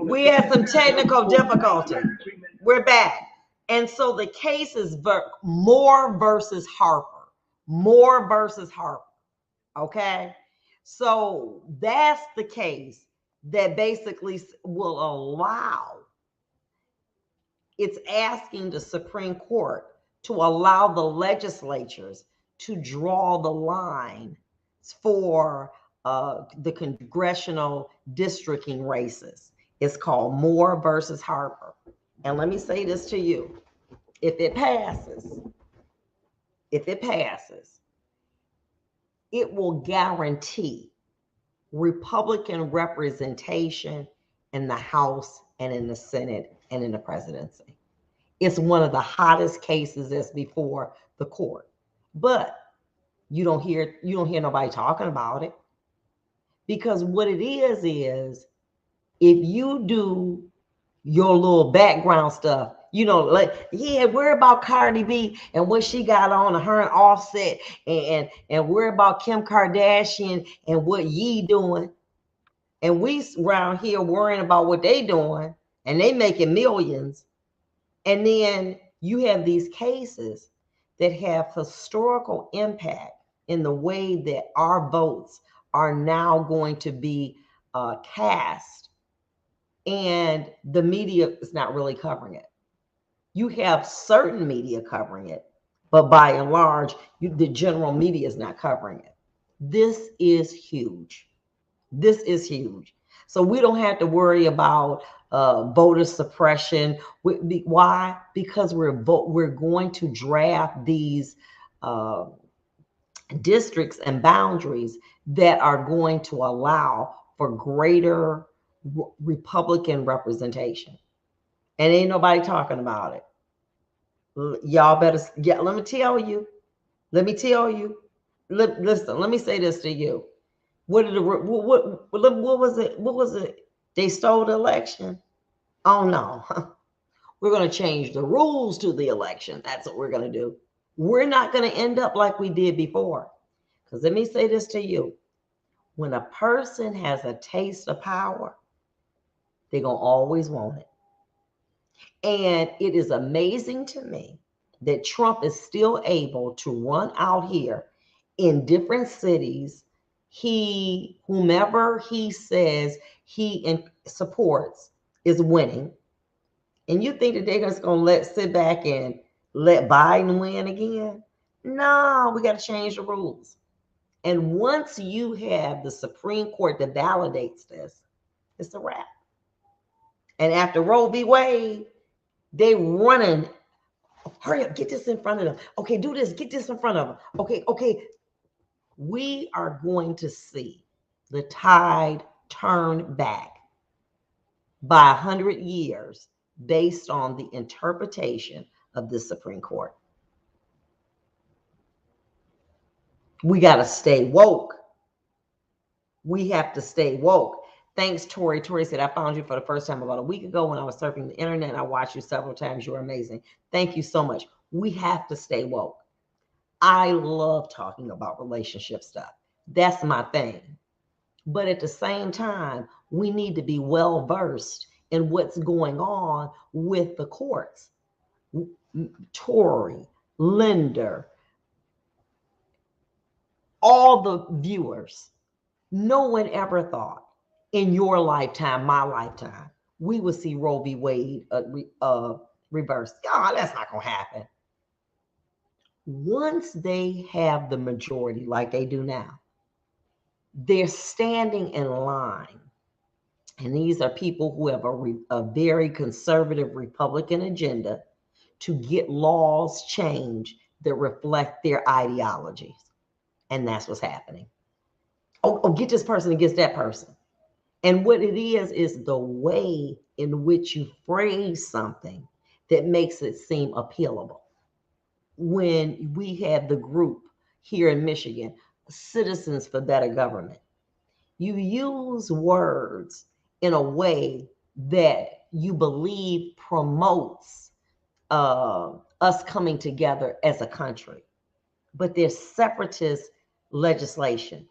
We had some technical difficulty. We're back. And so the case is Moore versus Harper. Moore versus Harper. Okay. So that's the case that basically will allow, it's asking the Supreme Court to allow the legislatures to draw the line for the congressional districting races. It's called Moore versus Harper. And let me say this to you. If it passes, it will guarantee Republican representation in the House and in the Senate and in the presidency. It's one of the hottest cases that's before the court. But you don't hear nobody talking about it. Because what it is if you do your little background stuff, like, yeah, worry about Cardi B and what she got on, her and Offset, and worry about Kim Kardashian and what Ye doing. And we around here worrying about what they doing, and they making millions. And then you have these cases that have historical impact in the way that our votes are now going to be cast, and the media is not really covering it. You have certain media covering it, but by and large, the general media is not covering it. This is huge. This is huge. So we don't have to worry about voter suppression. Why? Because we're going to draft these districts and boundaries that are going to allow for greater Republican representation. And ain't nobody talking about it. Y'all better, yeah, let me tell you. Listen, let me say this to you. What was it? They stole the election. Oh no. We're going to change the rules to the election. That's what we're going to do. We're not going to end up like we did before. Because let me say this to you. When a person has a taste of power, they're going to always want it. And it is amazing to me that Trump is still able to run out here in different cities. Whomever he says he supports is winning. And you think that they're just going to sit back and let Biden win again? No, we got to change the rules. And once you have the Supreme Court that validates this, it's a wrap. And after Roe v. Wade, they running. Hurry up, get this in front of them. Okay, do this, get this in front of them. Okay. We are going to see the tide turn back by 100 years based on the interpretation of the Supreme Court. We got to stay woke. We have to stay woke. Thanks, Tori. Tori said, I found you for the first time about a week ago when I was surfing the internet, and I watched you several times. You're amazing. Thank you so much. We have to stay woke. I love talking about relationship stuff. That's my thing. But at the same time, we need to be well versed in what's going on with the courts. Tori, Linder, all the viewers, no one ever thought in your lifetime, my lifetime, we would see Roe v. Wade reversed. God, that's not going to happen. Once they have the majority like they do now, they're standing in line. And these are people who have a very conservative Republican agenda to get laws changed that reflect their ideologies. And that's what's happening. Oh, get this person against that person. And what it is the way in which you phrase something that makes it seem appealable. When we had the group here in Michigan, Citizens for Better Government, you use words in a way that you believe promotes us coming together as a country. But there's separatist legislation.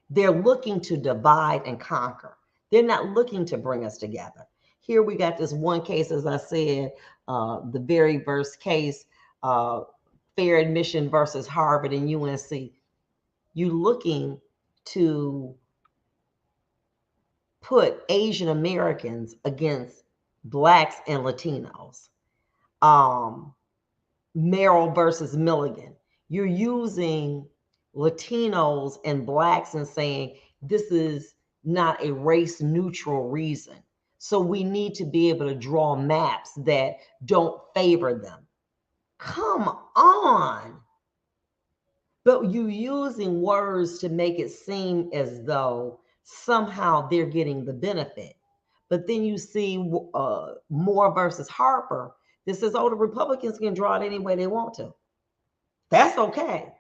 They're looking to divide and conquer. They're not looking to bring us together. Here we got this one case, as I said, the very first case, fair admission versus Harvard and UNC. You looking to put Asian Americans against Blacks and Latinos. Merrill versus Milligan. You're using Latinos and Blacks and saying this is not a race neutral reason. So we need to be able to draw maps that don't favor them. Come on. But you using words to make it seem as though somehow they're getting the benefit. But then you see Moore versus Harper. This says, oh, the Republicans can draw it any way they want to. That's okay.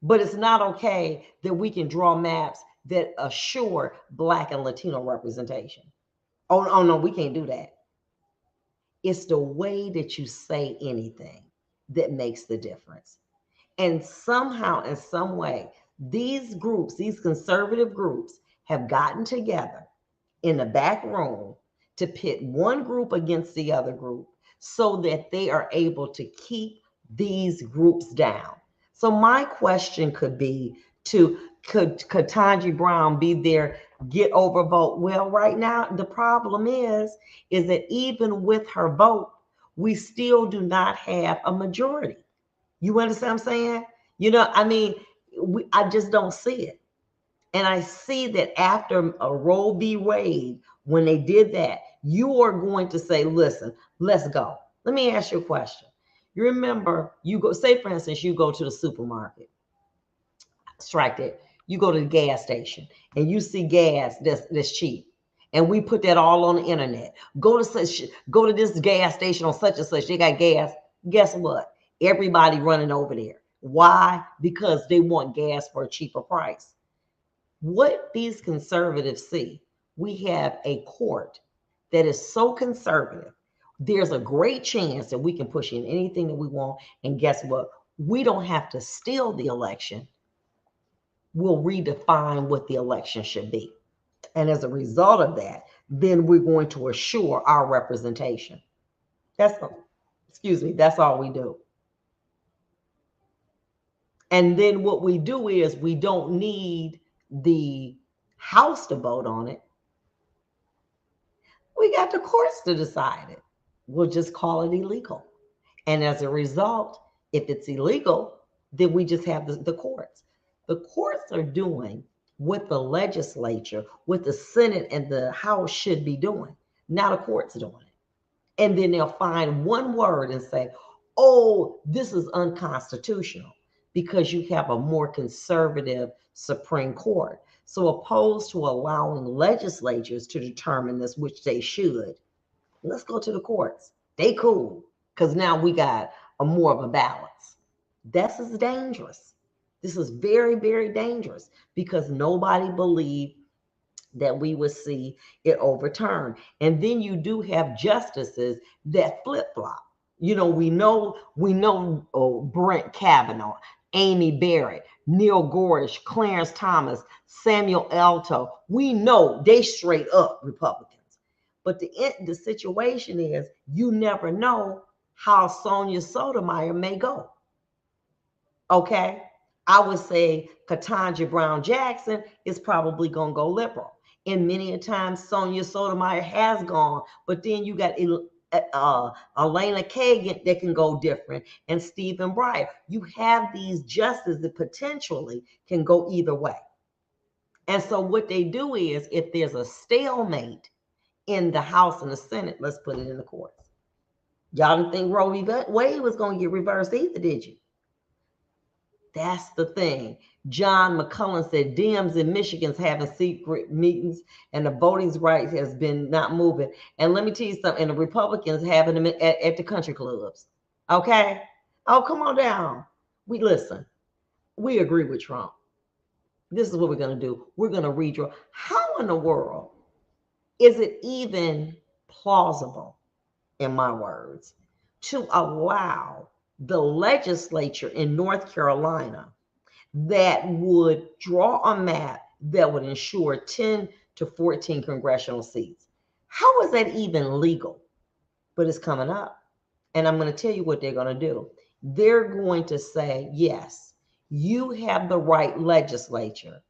But it's not okay that we can draw maps that assure Black and Latino representation. Oh no, we can't do that. It's the way that you say anything that makes the difference. And somehow, in some way, these groups, these conservative groups, have gotten together in the back room to pit one group against the other group so that they are able to keep these groups down. So my question could be could Ketanji Brown be their get over vote? Well, right now, the problem is that even with her vote, we still do not have a majority. You understand what I'm saying? You know, I mean, I just don't see it. And I see that after a Roe v. Wade, when they did that, you are going to say, listen, let's go. Let me ask you a question. You remember, you go, say for instance, you go to the supermarket, strike it. You go to the gas station and you see gas that's cheap. And we put that all on the internet. Go to this gas station on such and such. They got gas. Guess what? Everybody running over there. Why? Because they want gas for a cheaper price. What these conservatives see, we have a court that is so conservative. There's a great chance that we can push in anything that we want. And guess what? We don't have to steal the election. We'll redefine what the election should be. And as a result of that, then we're going to assure our representation. That's all we do. And then what we do is we don't need the House to vote on it. We got the courts to decide it. We'll just call it illegal. And as a result, if it's illegal, then we just have the courts. The courts are doing what the legislature, what the Senate and the House should be doing. Now the court's doing it. And then they'll find one word and say, oh, this is unconstitutional because you have a more conservative Supreme Court. So opposed to allowing legislatures to determine this, which they should, let's go to the courts. They cool because now we got a more of a balance. This is dangerous. This is very, very dangerous because nobody believed that we would see it overturned. And then you do have justices that flip-flop. You know, we know Brett Kavanaugh, Amy Barrett, Neil Gorsuch, Clarence Thomas, Samuel Alito. We know they straight up Republicans. But the situation is you never know how Sonia Sotomayor may go. Okay? I would say Ketanji Brown Jackson is probably going to go liberal. And many a times Sonia Sotomayor has gone, but then you got Elena Kagan that can go different, and Stephen Breyer. You have these justices that potentially can go either way. And so what they do is, if there's a stalemate in the House and the Senate, let's put it in the courts. Y'all didn't think Roe v. Wade was going to get reversed either, did you? That's the thing. John McCullen said Dems in Michigan's having secret meetings and the voting rights has been not moving. And let me tell you something, and the Republicans having them at the country clubs. Okay? Oh, come on down. We agree with Trump. This is what we're going to do. We're going to redraw. How in the world is it even plausible, in my words, to allow the legislature in North Carolina that would draw a map that would ensure 10 to 14 congressional seats. How is that even legal? But it's coming up. And I'm going to tell you what they're going to do. They're going to say, yes, you have the right legislature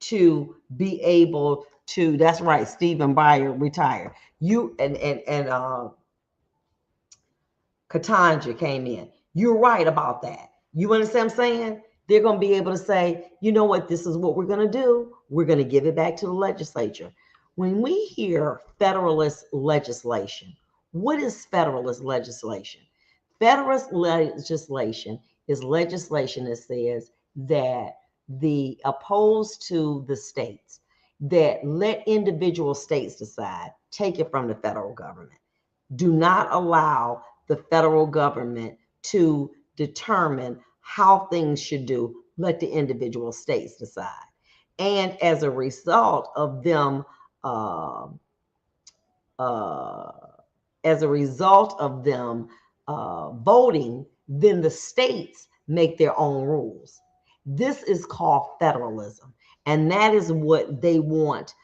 to be able to, that's right, Stephen Breyer retired. You and Katanja came in. You're right about that. You understand what I'm saying? They're going to be able to say, you know what, this is what we're going to do. We're going to give it back to the legislature. When we hear Federalist legislation, what is Federalist legislation? Federalist legislation is legislation that says that the opposed to the states, that let individual states decide, take it from the federal government. Do not allow the federal government to determine how things should do. Let the individual states decide. And as a result of them, uh, uh, voting, then the states make their own rules. This is called federalism, and that is what they want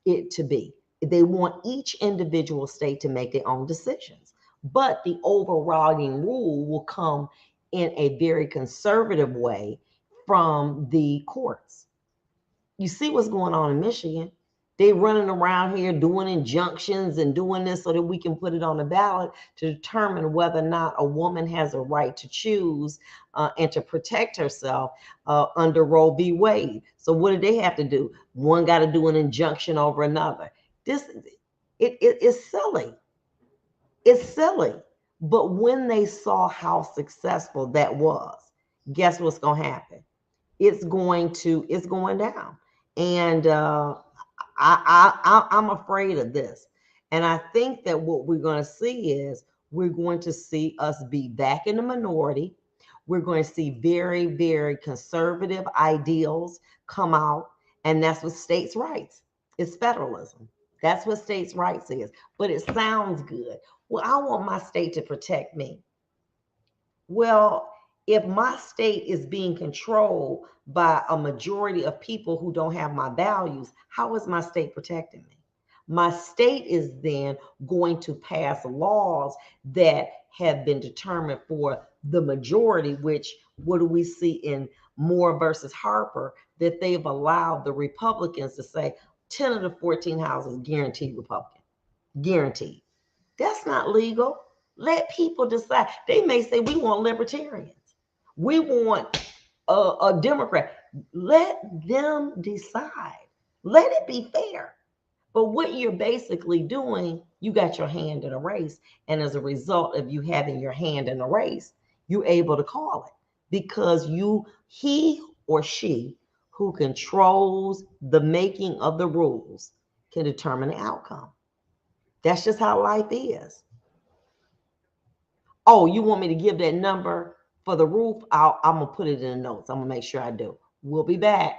it to be. They want each individual state to make their own decisions, but the overriding rule will come in a very conservative way from the courts. You see what's going on in Michigan. They running around here doing injunctions and doing this so that we can put it on the ballot to determine whether or not a woman has a right to choose and to protect herself under Roe v. Wade. So what do they have to do? One got to do an injunction over another. It's silly. It's silly. But when they saw how successful that was, guess what's going to happen? It's going down. And I'm afraid of this. And I think that what we're going to see is we're going to see us be back in the minority. We're going to see very, very conservative ideals come out. And that's what states' rights. It's federalism. That's what states' rights is. But it sounds good. Well, I want my state to protect me. Well, if my state is being controlled by a majority of people who don't have my values, how is my state protecting me? My state is then going to pass laws that have been determined for the majority, which what do we see in Moore versus Harper, that they've allowed the Republicans to say 10 of the 14 houses guaranteed Republican. Guaranteed. That's not legal. Let people decide. They may say, we want libertarians. We want a Democrat. Let them decide. Let it be fair. But what you're basically doing, you got your hand in a race. And as a result of you having your hand in a race, you're able to call it. Because he or she who controls the making of the rules can determine the outcome. That's just how life is. Oh, you want me to give that number for the roof? I'm going to put it in the notes. I'm going to make sure I do. We'll be back.